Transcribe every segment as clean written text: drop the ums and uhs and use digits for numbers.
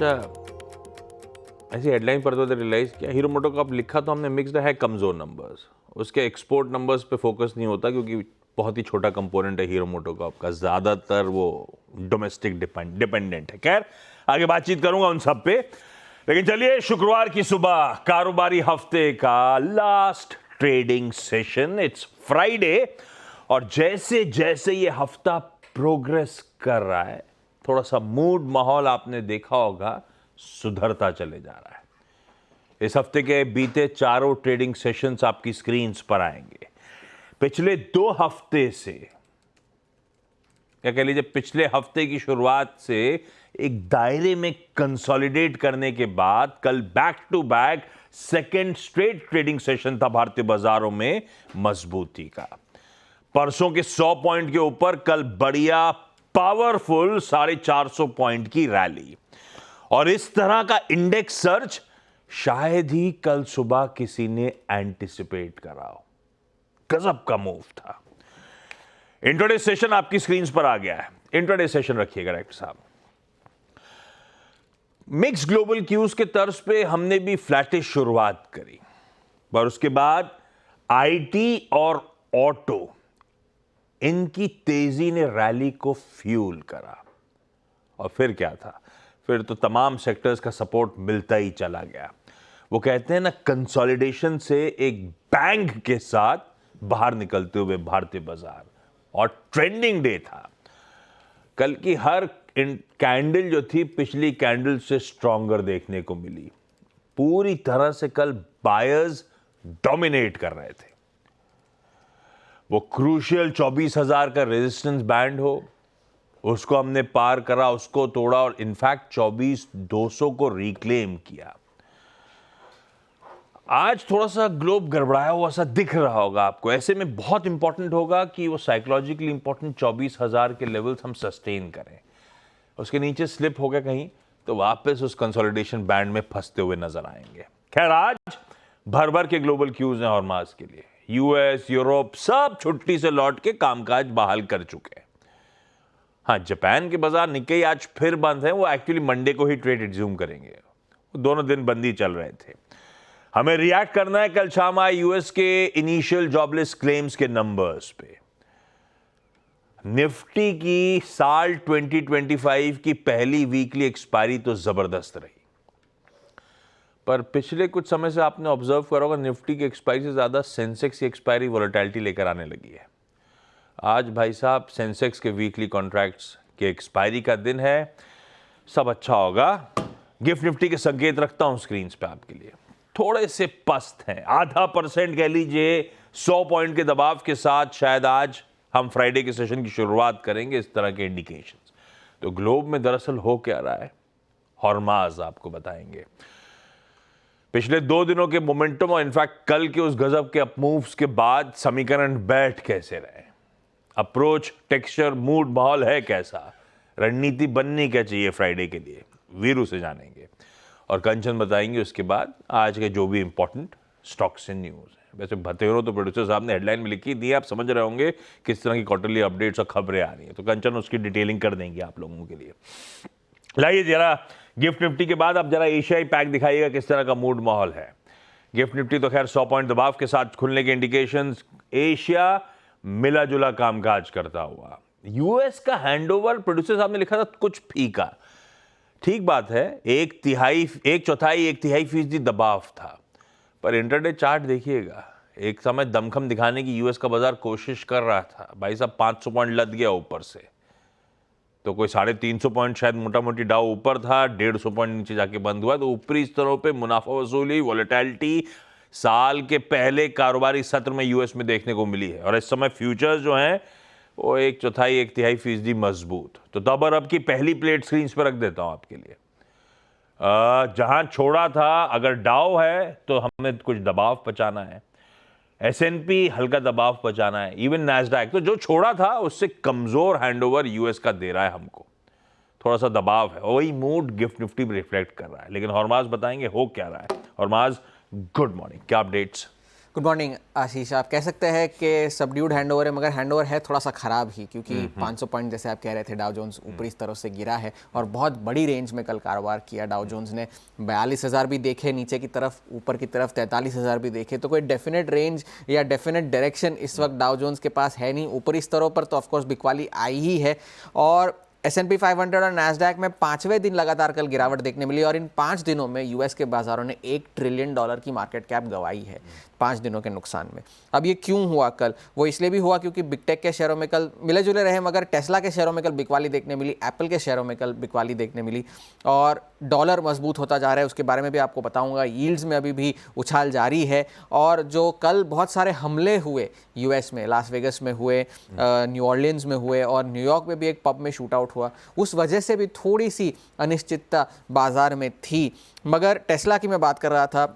अच्छा, ऐसी हेडलाइन पढ़ते तो रियलाइज किया हीरो मोटो का लिखा तो हमने मिक्स्ड है कमजोर नंबर्स, उसके एक्सपोर्ट नंबर्स पे फोकस नहीं होता क्योंकि बहुत ही छोटा कंपोनेंट है हीरो मोटो का आपका, ज्यादातर वो डोमेस्टिक डिपेंडेंट है। खैर आगे बातचीत करूंगा उन सब पे, लेकिन चलिए शुक्रवार की सुबह कारोबारी हफ्ते का last trading session, it's Friday, और जैसे जैसे ये हफ्ता प्रोग्रेस कर रहा है थोड़ा सा मूड माहौल आपने देखा होगा सुधरता चले जा रहा है। इस हफ्ते के बीते चारों ट्रेडिंग सेशंस आपकी स्क्रीन्स पर आएंगे। पिछले 2 हफ्ते से, क्या कह लीजिए पिछले हफ्ते की शुरुआत से एक दायरे में कंसोलिडेट करने के बाद कल back to back second straight trading session था भारतीय बाजारों में मजबूती का। परसों के 100 पॉइंट के ऊपर कल बढ़िया पावरफुल 450 पॉइंट की रैली, और इस तरह का इंडेक्स सर्च शायद ही कल सुबह किसी ने एंटिसिपेट करा हो। गजब का मूव था। इंट्राडे सेशन आपकी स्क्रीन पर आ गया है। इंट्राडे सेशन रखिएगा डायरेक्टर साहब। मिक्स ग्लोबल क्यूज के तर्ज पे हमने भी फ्लैटिश शुरुआत करी, पर उसके बाद आईटी और ऑटो, इनकी तेजी ने रैली को फ्यूल करा, और फिर क्या था, फिर तो तमाम सेक्टर्स का सपोर्ट मिलता ही चला गया। वो कहते हैं ना, कंसोलिडेशन से एक बैंग के साथ बाहर निकलते हुए भारतीय बाजार, और ट्रेंडिंग डे था। कल की हर कैंडल जो थी पिछली कैंडल से स्ट्रॉन्गर देखने को मिली। पूरी तरह से कल बायर्स डोमिनेट कर रहे थे। वो क्रूशियल 24,000 का रेजिस्टेंस बैंड हो, उसको हमने पार करा, उसको तोड़ा, और इनफैक्ट 24,200 को रिक्लेम किया। आज थोड़ा सा ग्लोब गड़बड़ाया हुआ सा दिख रहा होगा आपको। ऐसे में बहुत इंपॉर्टेंट होगा कि वो साइकोलॉजिकली इंपॉर्टेंट 24,000 के लेवल्स हम सस्टेन करें। उसके नीचे स्लिप हो गया कहीं तो वापस उस कंसोलिडेशन बैंड में फंसते हुए नजर आएंगे। खैर आज भर भर के ग्लोबल क्यूज हैं हॉर्मास के लिए। यूएस, यूरोप सब छुट्टी से लौट के कामकाज बहाल कर चुके हैं। हाँ, जापान के बाजार निक्केई आज फिर बंद है। वो एक्चुअली मंडे को ही ट्रेड रिज्यूम करेंगे। वो दोनों दिन बंदी चल रहे थे। हमें रिएक्ट करना है कल शाम आए यूएस के इनिशियल जॉबलेस क्लेम्स के नंबर्स पे। निफ्टी की साल 2025 की पहली वीकली एक्सपायरी तो जबरदस्त रही, पर पिछले कुछ समय से आपने ऑब्जर्व करा होगा निफ्टी की एक्सपायरी से ज्यादा सेंसेक्स की एक्सपायरी वोलेटिलिटी लेकर आने लगी है। आज भाई साहब सेंसेक्स के वीकली कॉन्ट्रैक्ट्स के एक्सपायरी का दिन है, सब अच्छा होगा। गिफ्ट निफ्टी के संकेत रखता हूं स्क्रीन पे आपके लिए, थोड़े से पस्त हैं, 0.5% कह लीजिए 100 पॉइंट के दबाव के साथ। शायद आज हम फ्राइडे के सेशन की शुरुआत करेंगे इस तरह के इंडिकेशंस। तो ग्लोब में दरअसल हो क्या रहा है, हॉर्माज आपको बताएंगे। पिछले 2 दिनों के मोमेंटम और इनफैक्ट कल के उस गजब के अपमूव्स के बाद समीकरण बैठ कैसे रहे, अप्रोच, टेक्सचर, मूड, माहौल है कैसा, रणनीति बननी क्या चाहिए फ्राइडे के लिए, वीरू से जानेंगे। और कंचन बताएंगे उसके बाद आज के जो भी इंपॉर्टेंट स्टॉक्स एंड न्यूज है। वैसे भतेरो तो प्रोड्यूसर साहब ने हेडलाइन में लिखी दी, आप समझ रहे होंगे किस तरह की क्वार्टरली अपडेट्स और खबरें आ रही हैं, तो कंचन उसकी डिटेलिंग कर देंगे आप लोगों के लिए। लाइए जरा गिफ्ट निफ्टी के बाद अब जरा एशियाई पैक दिखाइएगा किस तरह का मूड माहौल है। गिफ्ट निफ्टी तो खैर 100 पॉइंट दबाव के साथ खुलने के इंडिकेशंस। एशिया मिला जुला कामकाज करता हुआ। यूएस का हैंडओवर प्रोड्यूसर साहब ने लिखा था कुछ फीका, ठीक बात है, 1/4 फीसदी दबाव था, पर इंटरडे चार्ट देखिएगा, एक समय दमखम दिखाने की यूएस का बाजार कोशिश कर रहा था। भाई साहब 500 पॉइंट लद गया ऊपर से, तो कोई 350 पॉइंट शायद मोटा मोटी डाउ ऊपर था, 150 पॉइंट नीचे जाके बंद हुआ। तो ऊपरी स्तरों पे मुनाफा वसूली, वोलेटिलिटी साल के पहले कारोबारी सत्र में यूएस में देखने को मिली है, और इस समय फ्यूचर्स जो हैं वो 1/4 फीसदी मजबूत। तो तब और अब की पहली प्लेट स्क्रीन पर रख देता हूं आपके लिए। जहां छोड़ा था, अगर डाउ है तो हमें कुछ दबाव बचाना है, एसएनपी हल्का दबाव बचाना है, इवन नैस्डैक तो जो छोड़ा था उससे कमजोर हैंडओवर यूएस का दे रहा है हमको, थोड़ा सा दबाव है, वही मूड गिफ्ट निफ्टी में रिफ्लेक्ट कर रहा है। लेकिन हॉर्माज बताएंगे हो क्या रहा है। हॉर्माज, गुड मॉर्निंग, क्या अपडेट्स? गुड मॉर्निंग आशीष। आप कह सकते हैं कि सबड्यूड हैंडओवर है, मगर हैंडओवर है थोड़ा सा खराब ही, क्योंकि 500 पॉइंट जैसे आप कह रहे थे डाउ जोन्स ऊपरी स्तरों से गिरा है और बहुत बड़ी रेंज में कल कारोबार किया। डाउ जोन्स ने 42,000 भी देखे नीचे की तरफ, ऊपर की तरफ 43,000 भी देखे। तो कोई डेफिनेट रेंज या डेफिनेट डायरेक्शन इस वक्त डाउ जोन्स के पास है नहीं। ऊपरी स्तरों पर तो ऑफकोर्स बिकवाली आई ही है और S&P 500 और नैस्डैक में 5वें दिन लगातार कल गिरावट देखने मिली और इन 5 दिनों में यूएस के बाजारों ने $1 ट्रिलियन की मार्केट कैप गंवाई है 5 दिनों के नुकसान में। अब ये क्यों हुआ कल? वो इसलिए भी हुआ क्योंकि बिग टेक के शेयरों में कल मिले जुले रहे, मगर टेस्ला के शेयरों में कल बिकवाली देखने मिली, एप्पल के शेयरों में कल बिकवाली देखने मिली और डॉलर मजबूत होता जा रहा है। उसके बारे में भी आपको बताऊंगा। यील्ड्स में अभी भी उछाल जारी है और जो कल बहुत सारे हमले हुए यूएस में, लास वेगस में हुए, न्यू ऑर्लियंस में हुए और न्यूयॉर्क में भी एक पब में शूट आउट हुआ, उस वजह से भी थोड़ी सी अनिश्चितता बाजार में थी। मगर टेस्ला की मैं बात कर रहा था,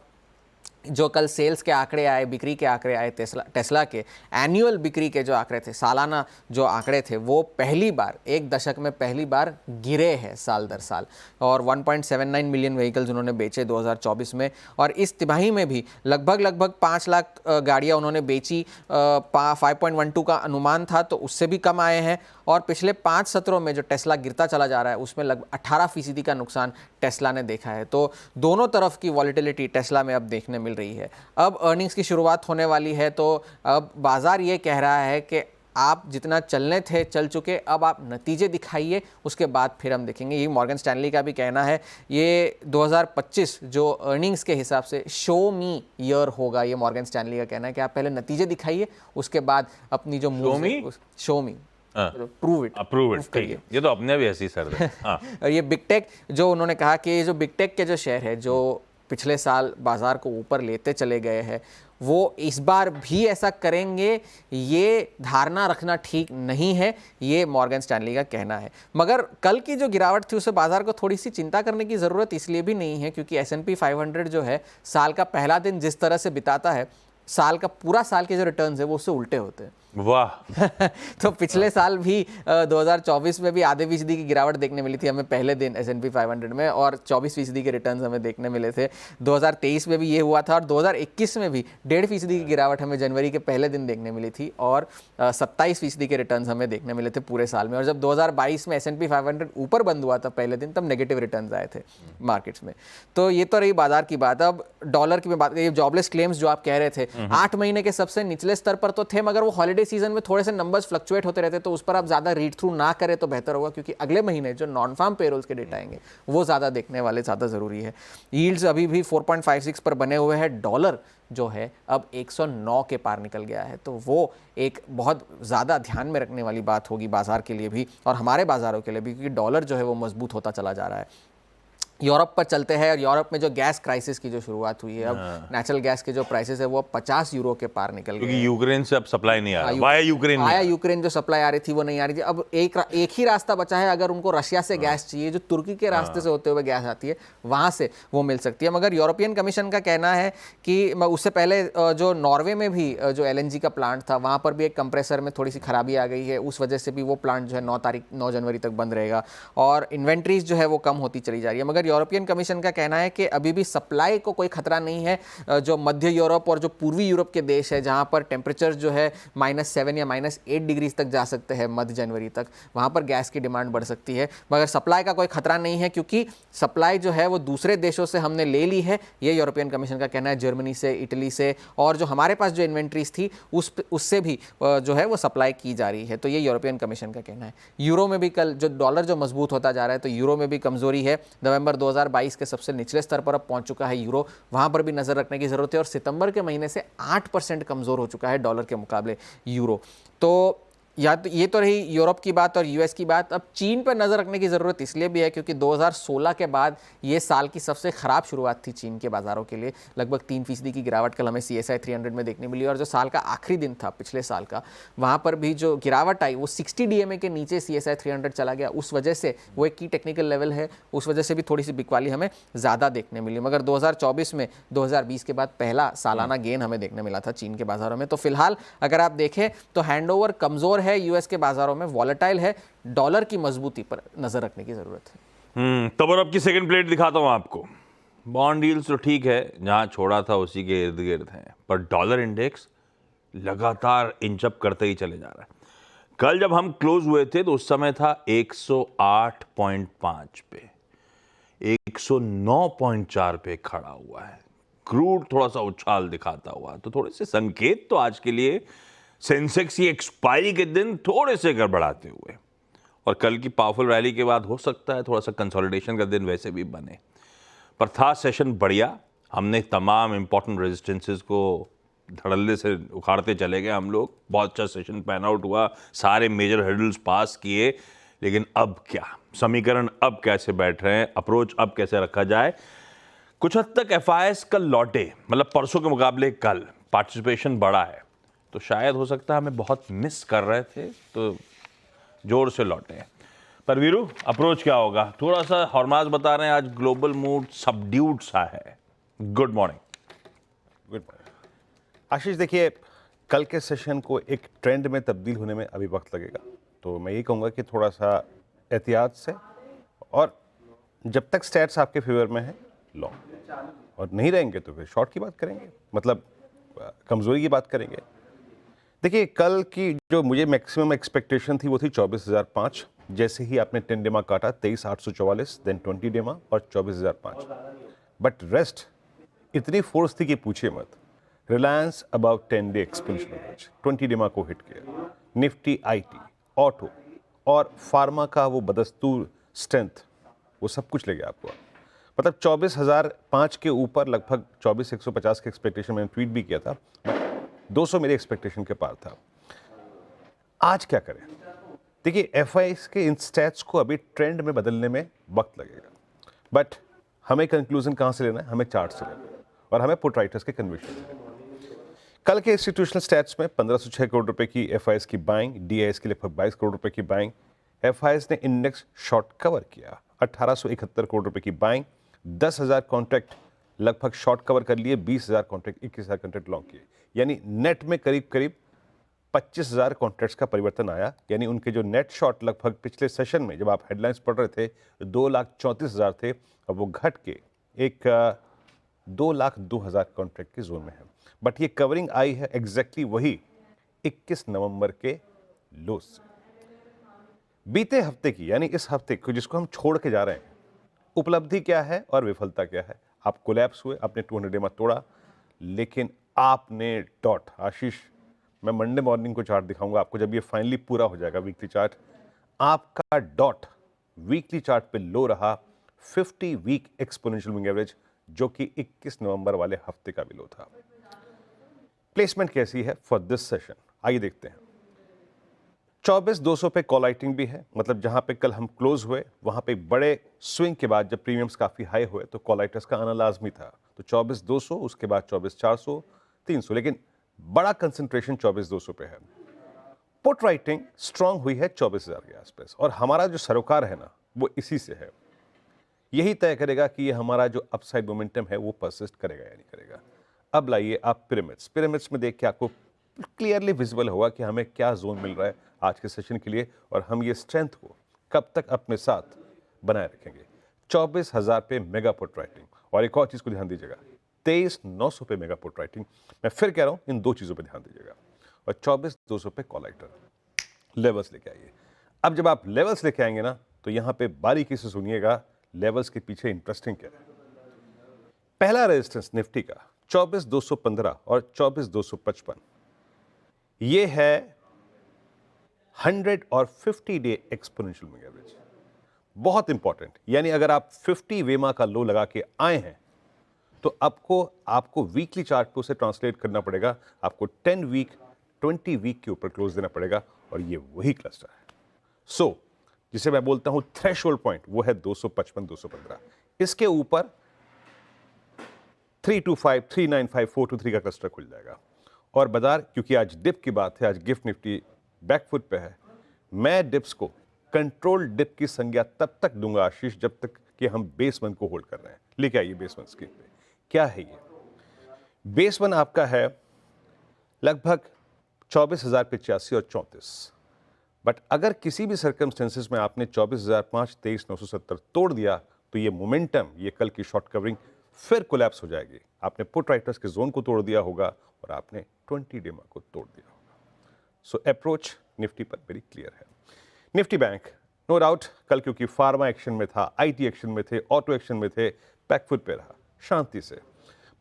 जो कल सेल्स के आंकड़े आए, बिक्री के आंकड़े आए, टेस्ला के एनुअल बिक्री के जो आंकड़े थे, सालाना जो आंकड़े थे, वो पहली बार एक दशक में पहली बार गिरे हैं साल दर साल और 1.79 मिलियन व्हीकल्स उन्होंने बेचे 2024 में और इस तिमाही में भी लगभग 5 लाख गाड़ियाँ उन्होंने बेची। 5.12 का अनुमान था तो उससे भी कम आए हैं और पिछले 5 सत्रों में जो टेस्ला गिरता चला जा रहा है उसमें लगभग 18% का नुकसान टेस्ला ने देखा है। तो दोनों तरफ की वॉलेटिलिटी टेस्ला में अब देखने मिल रही है। अब अर्निंग्स की शुरुआत होने वाली है तो अब बाजार ये कह रहा है कि आप जितना चलने थे चल चुके, अब आप नतीजे दिखाइए, उसके बाद फिर हम देखेंगे। ये मॉर्गन स्टैनली का भी कहना है। ये 2025 जो अर्निंग्स के हिसाब से शो मी ईयर होगा, ये मॉर्गन स्टैनली का कहना है कि आप पहले नतीजे दिखाइए, उसके बाद अपनी जो शो मी प्रूव इट करिए। ये तो अपने भी ऐसी सर है। और ये बिग टेक जो उन्होंने कहा कि ये जो बिग टेक के जो शेयर है जो पिछले साल बाजार को ऊपर लेते चले गए हैं, वो इस बार भी ऐसा करेंगे, ये धारणा रखना ठीक नहीं है, ये मॉर्गन स्टैनली का कहना है। मगर कल की जो गिरावट थी उससे बाजार को थोड़ी सी चिंता करने की ज़रूरत इसलिए भी नहीं है क्योंकि S&P 500 जो है साल का पहला दिन जिस तरह से बिताता है, साल का पूरा साल के जो रिटर्न्स है वो उससे उल्टे होते हैं। वाह। तो पिछले साल भी 2024 में भी आधे फीसदी की गिरावट देखने मिली थी हमें पहले दिन S&P 500 में और 24% के रिटर्न्स हमें देखने मिले थे। 2023 में भी ये हुआ था और 2021 में भी 1.5% की गिरावट हमें जनवरी के पहले दिन देखने मिली थी और 27% के रिटर्न्स हमें देखने मिले थे पूरे साल में। और जब 2022 में S&P 500 ऊपर बंद हुआ था पहले दिन, तब नेगेटिव रिटर्न्स आए थे मार्केट्स में। तो ये तो रही बाजार की बात। अब डॉलर की बात करिए, जॉबलेस क्लेम्स जो आप कह रहे थे 8 महीने के सबसे निचले स्तर पर तो थे, मगर वो हॉलीडे सीजन में थोड़े से नंबर्स फ्लक्चुएट होते रहते, तो उस पर आप ज्यादा रीड थ्रू ना करें तो बेहतर होगा क्योंकि अगले महीने जो नॉन फार्म पेरोल्स के डेटा आएंगे वो ज्यादा देखने वाले, ज्यादा जरूरी है। यील्ड्स अभी भी 4.56 पर बने हुए हैं। डॉलर जो है अब 109 के पार निकल गया है, तो वो एक बहुत ज़्यादा ध्यान में रखने वाली बात होगी बाजार के लिए भी और हमारे बाजारों के लिए भी, क्योंकि डॉलर जो है वो मजबूत होता चला जा रहा है। यूरोप पर चलते हैं और यूरोप में जो गैस क्राइसिस की जो शुरुआत हुई है, अब नेचुरल गैस के जो प्राइसेस है वो अब 50 यूरो के पार निकल गए क्योंकि यूक्रेन से अब सप्लाई नहीं आ रहा, वाया यूक्रेन जो सप्लाई आ रही थी वो नहीं आ रही थी। अब एक ही रास्ता बचा है, अगर उनको रशिया से गैस चाहिए, जो तुर्की के रास्ते से होते हुए गैस आती है वहां से वो मिल सकती है। मगर यूरोपियन कमीशन का कहना है कि उससे पहले जो नॉर्वे में भी जो LNG का प्लांट था वहां पर भी एक कंप्रेसर में थोड़ी सी खराबी आ गई है, उस वजह से भी वो प्लांट जो है 9 जनवरी तक बंद रहेगा और इन्वेंट्रीज जो है वो कम होती चली जा रही है। मगर यूरोपियन कमीशन का कहना है कि अभी भी सप्लाई को कोई खतरा नहीं है। जो मध्य यूरोप और जो पूर्वी यूरोप के देश है जहां पर टेम्परेचर जो है -7 या -8 डिग्रीज तक जा सकते हैं मध्य जनवरी तक, वहां पर गैस की डिमांड बढ़ सकती है। मगर सप्लाई का कोई खतरा नहीं है क्योंकि सप्लाई जो है वो दूसरे देशों से हमने ले ली है, ये यूरोपियन कमीशन का कहना है। जर्मनी से, इटली से और जो हमारे पास जो इन्वेंट्रीज थी उससे भी जो है वो सप्लाई की जा रही है, तो ये यूरोपियन कमीशन का कहना है। यूरो में भी कल जो डॉलर जो मजबूत होता जा रहा है, तो यूरो में भी कमजोरी है। नवंबर 2022 के सबसे निचले स्तर पर अब पहुंच चुका है यूरो, वहां पर भी नजर रखने की जरूरत है और सितंबर के महीने से 8% कमजोर हो चुका है डॉलर के मुकाबले यूरो। तो या तो ये तो रही यूरोप की बात और यूएस की बात। अब चीन पर नज़र रखने की ज़रूरत इसलिए भी है क्योंकि 2016 के बाद ये साल की सबसे ख़राब शुरुआत थी चीन के बाज़ारों के लिए। लगभग 3% की गिरावट कल हमें CSI 300 में देखने मिली और जो साल का आखिरी दिन था पिछले साल का, वहाँ पर भी जो गिरावट आई वो 60 DMA के नीचे CSI 300 चला गया। उस वजह से वो एक की टेक्निकल लेवल है, उस वजह से भी थोड़ी सी बिकवाली हमें ज़्यादा देखने मिली। मगर 2024 में 2020 के बाद पहला सालाना गेन हमें देखने मिला था चीन के बाज़ारों में। तो फिलहाल अगर आप देखें तो हैंडओवर कमज़ोर है, यूएस के बाजारों में वॉलेटाइल है, डॉलर की मजबूती पर नजर रखने की जरूरत है। तब और अब की सेकंड प्लेट दिखाता हूं आपको। बॉन्ड यील्ड्स तो ठीक है, जहां छोड़ा था उसी के इर्द गिर्द हैं, पर डॉलर इंडेक्स लगातार इंचअप करते ही चले जा रहा है। कल जब हम क्लोज हुए थे तो उस समय था 108.5 पे, 109.4 पे खड़ा हुआ है। क्रूड थोड़ा सा उछाल दिखाता हुआ, तो थोड़े से संकेत तो आज के लिए सेंसेक्स की एक्सपायरी के दिन थोड़े से गड़बड़ाते हुए, और कल की पावरफुल रैली के बाद हो सकता है थोड़ा सा कंसोलिडेशन का दिन वैसे भी बने, पर था सेशन बढ़िया। हमने तमाम इंपॉर्टेंट रेजिस्टेंसेस को धड़ल्ले से उखाड़ते चले गए हम लोग। बहुत अच्छा सेशन पैन आउट हुआ, सारे मेजर हर्डल्स पास किए। लेकिन अब क्या समीकरण, अब कैसे बैठ रहे हैं, अप्रोच अब कैसे रखा जाए। कुछ हद तक एफआईएस कल लौटे, मतलब परसों के मुकाबले कल पार्टिसिपेशन बढ़ा है, तो शायद हो सकता है हमें बहुत मिस कर रहे थे, तो जोर से लौटे हैं। पर वीरू, अप्रोच क्या होगा? थोड़ा सा हॉर्माज बता रहे हैं आज ग्लोबल मूड सबड्यूड सा है। Good morning. गुड मॉर्निंग आशीष। देखिए, कल के सेशन को एक ट्रेंड में तब्दील होने में अभी वक्त लगेगा, तो मैं ये कहूँगा कि थोड़ा सा एहतियात से, और जब तक स्टैट्स आपके फेवर में है लॉन्ग, और नहीं रहेंगे तो फिर शॉर्ट की बात करेंगे, मतलब कमज़ोरी की बात करेंगे। देखिए, कल की जो मुझे मैक्सिमम एक्सपेक्टेशन थी वो थी 24,005। जैसे ही आपने 10 डेमा काटा, 23,844, देन 20 डेमा और 24,005, बट रेस्ट इतनी फोर्स थी कि पूछिए मत। Reliance about 10 day exponential average 20 डेमा को हिट किया। निफ्टी, आईटी, ऑटो और फार्मा का वो बदस्तूर स्ट्रेंथ, वो सब कुछ ले गया आपको। मतलब 24,005 के ऊपर लगभग 24,150 के एक्सपेक्टेशन मैंने ट्वीट भी किया था, 200 मेरे एक्सपेक्टेशन के पार था। आज क्या करें? देखिए, एफआईएस के इन स्टैट्स को अभी ट्रेंड में बदलने में वक्त लगेगा, बट हमें कंक्लूजन कहां से लेना है? हमें चार्ट से लेना है, और हमें पुट राइटर्स के कन्विक्शन से लेना है। कल के इंस्टीट्यूशनल स्टैट्स में 1506 करोड़ रुपए की एफआईएस की बाइंग, डीआईएस के लगभग 22 करोड़ रुपए की बाइंग। एफआईएस ने इंडेक्स शॉर्ट कवर किया, 1871 करोड़ रुपए की बाइंग, 10,000 कॉन्ट्रैक्ट लगभग शॉर्ट कवर कर लिए, 20,000 कॉन्ट्रैक्ट, 21,000 कॉन्ट्रैक्ट लॉन्ग किए। यानी नेट में करीब करीब 25,000 कॉन्ट्रैक्ट्स का परिवर्तन आया। यानी उनके जो नेट शॉर्ट लगभग पिछले सेशन में जब आप हेडलाइंस पढ़ रहे थे 2,34,000 थे, अब वो घट के एक 2,02,000 कॉन्ट्रैक्ट के जोन में है। बट ये कवरिंग आई है एग्जैक्टली वही 21 नवंबर के लो से। बीते हफ्ते की, यानी इस हफ्ते को जिसको हम छोड़ के जा रहे हैं, उपलब्धि क्या है और विफलता क्या है? आप कोलैप्स हुए, आपने 200 डेमा तोड़ा, लेकिन आपने डॉट, आशीष मैं मंडे मॉर्निंग को चार्ट दिखाऊंगा आपको जब ये फाइनली पूरा हो जाएगा वीकली चार्ट। आपका डॉट वीकली चार्ट पे लो रहा 50 वीक एक्सपोनेंशियल मूविंग एवरेज, जो कि 21 नवंबर वाले हफ्ते का भी लो था। प्लेसमेंट कैसी है फॉर दिस सेशन, आइए देखते हैं। 24,200 पे कॉल राइटिंग भी है, मतलब जहां पे कल हम क्लोज हुए वहां पे बड़े स्विंग के बाद जब प्रीमियम्स काफी हाई हुए तो कॉल राइटर्स का आना लाजमी था। तो 24,200, उसके बाद 24,400, 300, लेकिन बड़ा कंसंट्रेशन 24,200 पे है। पुट राइटिंग स्ट्रांग हुई है 24,000 के आसपास, और हमारा जो सरोकार है ना वो इसी से है। यही तय करेगा कि ये हमारा जो अपसाइड मोमेंटम है वो परसिस्ट करेगा या नहीं करेगा। अब लाइए आप पिरामिड्स में देख के आपको क्लियरली विजिबल होगा कि हमें क्या जोन मिल रहा है आज के सेशन के लिए, और हम ये स्ट्रेंथ को कब तक अपने साथ बनाए रखेंगे। 24,000 पे मेगा पुट राइटिंग, और एक और चीज को ध्यान दीजिएगा, 23,900 पे मेगा पुट राइटिंग। मैं फिर कह रहा हूं, इन दो चीजों पे ध्यान दीजिएगा, और 24,200 पे कॉल राइटर लेवल्स लेके आइए। अब जब आप लेवल्स लेके आएंगे ना, तो यहां पे बारीकी से सुनिएगा लेवल्स के पीछे इंटरेस्टिंग क्या है। पहला रेजिस्टेंस निफ्टी का 24,215 और 24,255, ये है 100 और 50 डे एक्सपोनेंशियल मूविंग एवरेज, बहुत इंपॉर्टेंट। यानी अगर आप 50 वेमा का लो लगा के आए हैं तो आपको वीकली चार्ट को से ट्रांसलेट करना पड़ेगा, आपको 10 वीक 20 वीक के ऊपर क्लोज देना पड़ेगा, और ये वही क्लस्टर है। सो जिसे मैं बोलता हूं थ्रेशोल्ड पॉइंट, वो है 255 215। इसके ऊपर 325 395 423 का क्लस्टर खुल जाएगा। और बाजार, क्योंकि आज डिप की बात है, आज गिफ्ट निफ्टी बैकफुट पे है, मैं डिप्स को कंट्रोल डिप की संज्ञा तब तक दूंगा आशीष जब तक कि हम बेस वन को होल्ड कर रहे हैं। लेके आइए बेस वन स्क्रीन पे। क्या है ये बेस वन? आपका है लगभग 24,085 और 34। बट अगर किसी भी सर्कमस्टेंसेस में आपने 24,005 23,970 तोड़ दिया तो ये मोमेंटम, ये कल की शॉर्ट कवरिंग फिर कोलैप्स हो जाएगी। आपने पुट राइटर्स के जोन को तोड़ दिया होगा और आपने 20 डेमा को तोड़ दिया होगा। सो अप्रोच निफ्टी पर वेरी क्लियर है। निफ्टी बैंक नो डाउट कल क्योंकि फार्मा एक्शन में था, आईटी एक्शन में थे, ऑटो एक्शन में थे, बैकफुट पे रहा शांति से,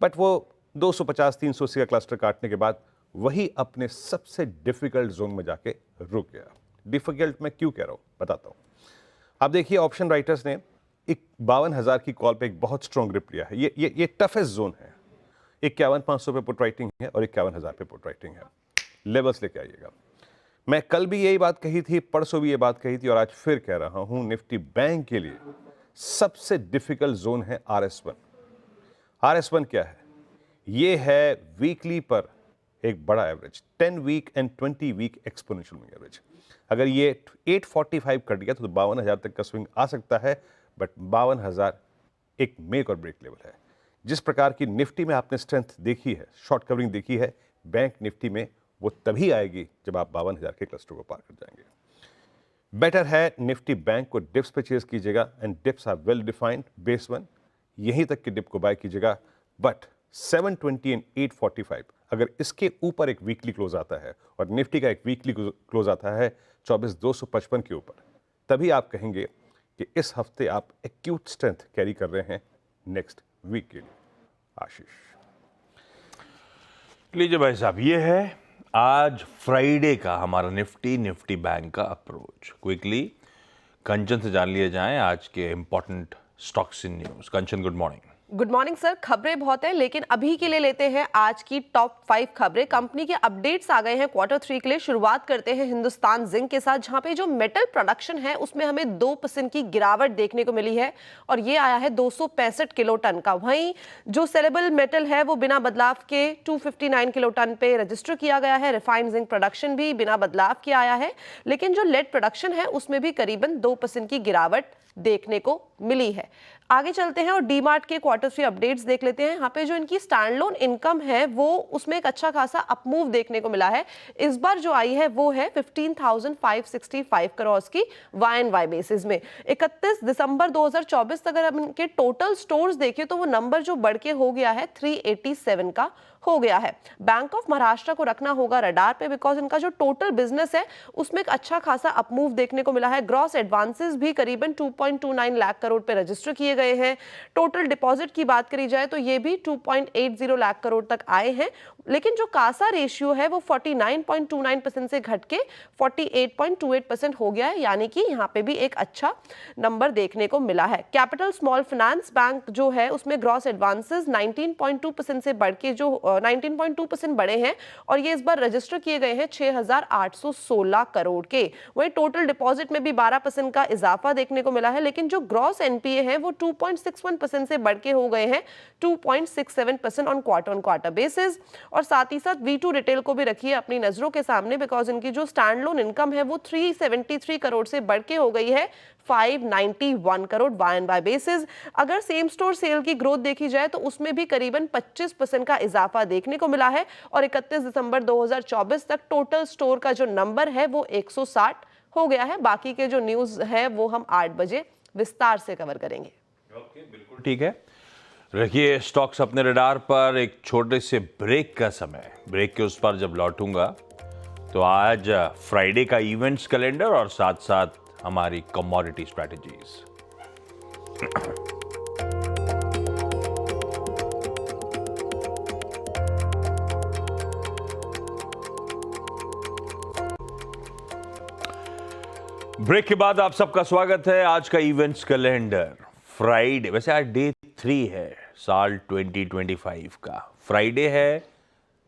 बट वो 250-380 का क्लस्टर काटने के बाद वही अपने सबसे डिफिकल्ट जोन में जाके रुक गया। डिफिकल्ट मैं क्यों कह रहा हूं बताता हूं। आप देखिए ऑप्शन राइटर्स ने 52,000 की कॉल पे एक बहुत स्ट्रॉन्ग ग्रिप लिया है। ये टफेस्ट जोन है। 51,500 पे पुट राइटिंग है और 51,000 पे पुट राइटिंग है। लेवल्स लेके आइएगा। मैं कल भी यही बात कही थी, परसों भी ये बात कही थी और आज फिर कह रहा हूं, निफ्टी बैंक के लिए सबसे डिफिकल्ट जोन है RS1। RS1 क्या है? ये है वीकली पर एक बड़ा average, 10 week and 20 week exponential moving average. अगर ये 845 कट गया तो 52,000 तक का स्विंग आ सकता है, बट 52,000 एक मेक और ब्रेक लेवल है। जिस प्रकार की निफ्टी में आपने स्ट्रेंथ देखी है, शॉर्ट कवरिंग देखी है, बैंक निफ्टी में वो तभी आएगी जब आप 52,000 के क्लस्टर को पार कर जाएंगे। बेटर है निफ्टी बैंक को डिप्स पे चेज कीजिएगा and dips are well defined. Base 1 यहीं तक के डिप को बाय कीजिएगा, बट 720 एंड 845 अगर इसके ऊपर एक वीकली क्लोज आता है और निफ्टी का एक वीकली क्लोज आता है 24,255 के ऊपर, तभी आप कहेंगे कि इस हफ्ते आप एक्यूट स्ट्रेंथ कैरी कर रहे हैं नेक्स्ट वीक के लिए। आशीष लीजिए भाई साहब, ये है आज फ्राइडे का हमारा निफ्टी बैंक का अप्रोच। क्विकली कंचन से जान लिए जाएं आज के important stocks in news. Kanchan, good morning. Good morning sir. खबरें बहुत हैं, लेकिन अभी के लिए लेते हैं आज की टॉप 5 खबरें। कंपनी के अपडेट्स आ गए हैं Q3 के लिए। शुरुआत करते हैं हिंदुस्तान जिंक के साथ, जहां पे जो मेटल प्रोडक्शन है उसमें हमें 2% की गिरावट देखने को मिली है और ये आया है 265 किलो टन का। वहीं जो सेलेबल मेटल है वो बिना बदलाव के 259 किलो टन पे रजिस्टर किया गया है। रिफाइंड जिंक प्रोडक्शन भी बिना बदलाव के आया है, लेकिन जो लेड प्रोडक्शन है उसमें भी करीबन 2% की गिरावट देखने को मिली है। आगे चलते हैं और डीमार्ट के Q3 अपडेट्स देख लेते हैं। यहाँ पे जो इनकी स्टैंड लोन इनकम है वो उसमें एक अच्छा खासा अपमूव देखने को मिला है। इस बार जो आई है वो है 15,565 करोड़ की YoY बेसिस में। 31 दिसंबर 2024 तक अगर हम इनके टोटल स्टोर्स देखें तो वो नंबर जो बढ़ के हो गया है 387 का हो गया है। बैंक ऑफ महाराष्ट्र को रखना होगा रडार पे, बिकॉज इनका जो टोटल बिजनेस है उसमें एक अच्छा खासा अपमूव देखने को मिला है। ग्रॉस एडवांसेस भी करीबन 2.29 लाख करोड़ पे रजिस्टर किए गए हैं। टोटल डिपॉजिट की बात करी जाए तो ये भी 2.80 लाख करोड़ तक आए हैं, लेकिन जो कासा रेशियो है वो 49.29% से घट के 48.28% हो गया है, यानी कि यहाँ पे भी एक अच्छा नंबर देखने को मिला है। कैपिटल स्मॉल फाइनेंस बैंक जो है उसमें ग्रॉस एडवांसेस 19.2% से बढ़ के जो 19.2% बढ़े हैं और ये इस बार रजिस्टर किए गए हैं 6,816 करोड़ के। वहीं टोटल डिपॉजिट में भी 12% का इजाफा देखने को मिला है, लेकिन जो ग्रॉस एनपीए है वो 2.61% से बढ़ के हो गए हैं 2.67% ऑन क्वार्टर बेसिस। और साथ ही साथ V2 रिटेल को भी रखिए अपनी नजरों के सामने, बिकॉज इनकी जो स्टैंड लोन इनकम है वो 373 करोड़ से बढ़ के हो गई है 591 करोड़ YoY बेसिस। अगर सेम स्टोर सेल की ग्रोथ देखी जाए तो उसमें भी करीबन 25% का इजाफा देखने को मिला है और 31 दिसंबर 2024 तक टोटल स्टोर का जो नंबर है वो 160 हो गया है। बाकी के जो न्यूज है वो हम 8 बजे विस्तार से कवर करेंगे। बिल्कुल ठीक है, रखिए स्टॉक्स अपने रडार पर। एक छोटे से ब्रेक का समय, ब्रेक के उस पर जब लौटूंगा तो आज फ्राइडे का इवेंट्स कैलेंडर और साथ साथ हमारी कमोडिटी स्ट्रैटेजीज। ब्रेक के बाद आप सबका स्वागत है। आज का इवेंट्स कैलेंडर फ्राइडे, वैसे आज डे 3 है साल 2025 का। फ्राइडे है,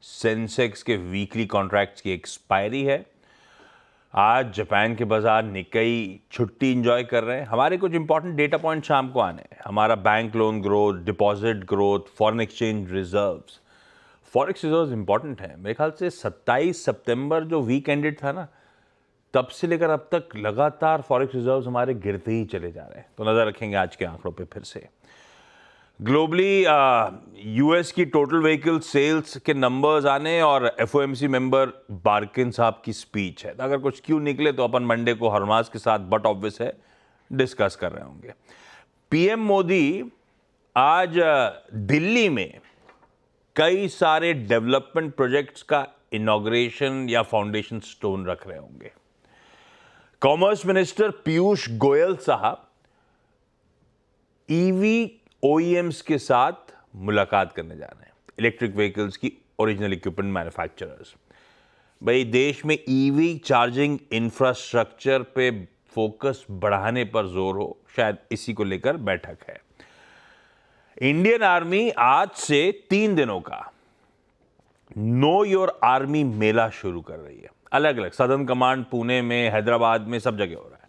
सेंसेक्स के वीकली कॉन्ट्रैक्ट्स की एक्सपायरी है। आज जापान के बाजार निकाई छुट्टी एंजॉय कर रहे हैं। हमारे कुछ इंपॉर्टेंट डेटा पॉइंट शाम को आने हैं। हमारा bank loan growth, deposit growth, foreign exchange reserves. Forex reserves important है। मेरे ख्याल से 27 सितंबर जो वीक एंडेड था ना, तब से लेकर अब तक लगातार फॉरेक्स रिजर्व्स हमारे गिरते ही चले जा रहे हैं। तो नजर रखेंगे आज के आंकड़ों पे फिर से। ग्लोबली यूएस की टोटल व्हीकल सेल्स के नंबर्स आने और एफओएमसी मेंबर बार्किन साहब की स्पीच है। अगर कुछ क्यों निकले तो अपन मंडे को हरमास के साथ, बट ऑब्वियस है, डिस्कस कर रहे होंगे। पीएम मोदी आज दिल्ली में कई सारे डेवलपमेंट प्रोजेक्ट्स का इनॉग्रेशन या फाउंडेशन स्टोन रख रहे होंगे। कॉमर्स मिनिस्टर पीयूष गोयल साहब ईवी ओईएम्स के साथ मुलाकात करने जा रहे हैं, इलेक्ट्रिक व्हीकल्स की ओरिजिनल इक्विपमेंट मैन्युफैक्चरर्स। भाई देश में ईवी चार्जिंग इंफ्रास्ट्रक्चर पे फोकस बढ़ाने पर जोर हो, शायद इसी को लेकर बैठक है। इंडियन आर्मी आज से 3 दिनों का नो योर आर्मी मेला शुरू कर रही है। अलग अलग सदर्न कमांड पुणे में, हैदराबाद में, सब जगह हो रहा है।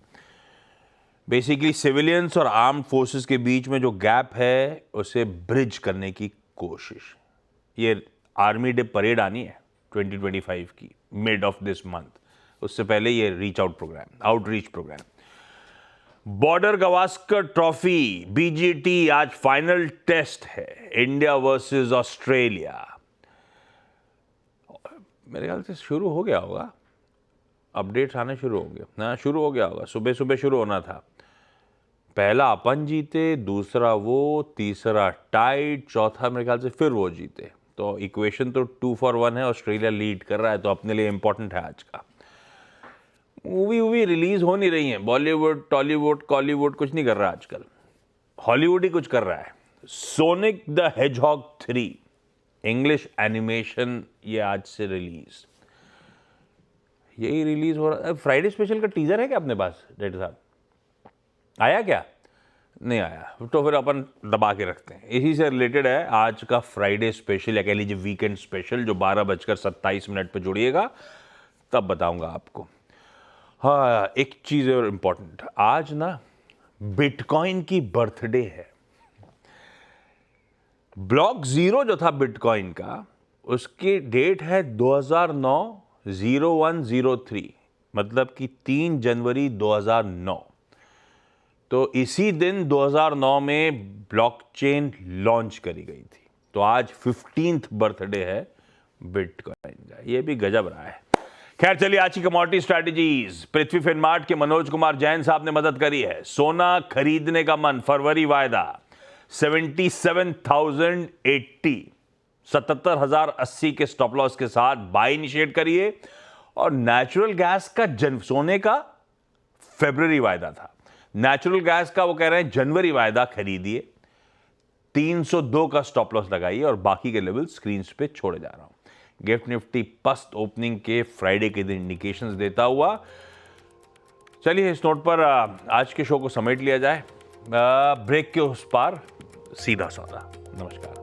बेसिकली सिविलियंस और आर्म्ड फोर्सेस के बीच में जो गैप है उसे ब्रिज करने की कोशिश। ये आर्मी डे परेड आनी है 2025 की, मिड ऑफ दिस मंथ। उससे पहले ये reach out programme, outreach programme. Border Gavaskar trophy BGT आज फाइनल टेस्ट है, इंडिया वर्सेस ऑस्ट्रेलिया। मेरे ख्याल से शुरू हो गया होगा, अपडेट्स आने शुरू होंगे ना, शुरू हो गया होगा। सुबह सुबह शुरू होना था। पहला अपन जीते, दूसरा वो, तीसरा टाइड, चौथा मेरे ख्याल से फिर वो जीते। तो इक्वेशन तो 2 for 1 है, ऑस्ट्रेलिया लीड कर रहा है, तो अपने लिए इंपॉर्टेंट है आज का। मूवी रिलीज हो नहीं रही है, बॉलीवुड, टॉलीवुड, कॉलीवुड कुछ नहीं कर रहा आजकल, हॉलीवुड ही कुछ कर रहा है। Sonic the hedgehog 3 English animation, ये आज से रिलीज, यही रिलीज हो रहा है। फ्राइडे स्पेशल का टीजर है क्या अपने पास डेट साहब? आया क्या? नहीं आया, तो फिर अपन दबा के रखते हैं। इसी से रिलेटेड है आज का फ्राइडे स्पेशल, या कह लीजिए वीकेंड स्पेशल, जो 12:27 पे जुड़िएगा, तब बताऊंगा आपको। हाँ, एक चीज़ और इम्पॉर्टेंट, आज ना बिटकॉइन की बर्थडे है। ब्लॉक 0 जो था बिटकॉइन का, उसकी डेट है 2009-0103, मतलब कि 3 जनवरी 2009। तो इसी दिन 2009 में ब्लॉकचेन लॉन्च करी गई थी। तो आज 15th बर्थडे है बिटकॉइन का, ये भी गजब रहा है। खैर चलिए, आज की कमोडिटी स्ट्रैटेजीज। पृथ्वी फिनमार्ट के मनोज कुमार जैन साहब ने मदद करी है। सोना खरीदने का मन, फरवरी वायदा 77,080, 77,080 के स्टॉप लॉस के साथ बाय इनिशिएट करिए। और नेचुरल गैस का सोने का फरवरी वायदा था, नेचुरल गैस का वो कह रहे हैं जनवरी वायदा खरीदिए। 302 का स्टॉप लॉस लगाइए और बाकी के लेवल स्क्रीन पे छोड़े जा रहा हूं। गिफ्ट निफ्टी पस्त ओपनिंग के फ्राइडे के दिन इंडिकेशंस देता हुआ। चलिए इस नोट पर आज के शो को समेट लिया जाए। ब्रेक के उस पार सीधा सौदा। नमस्कार।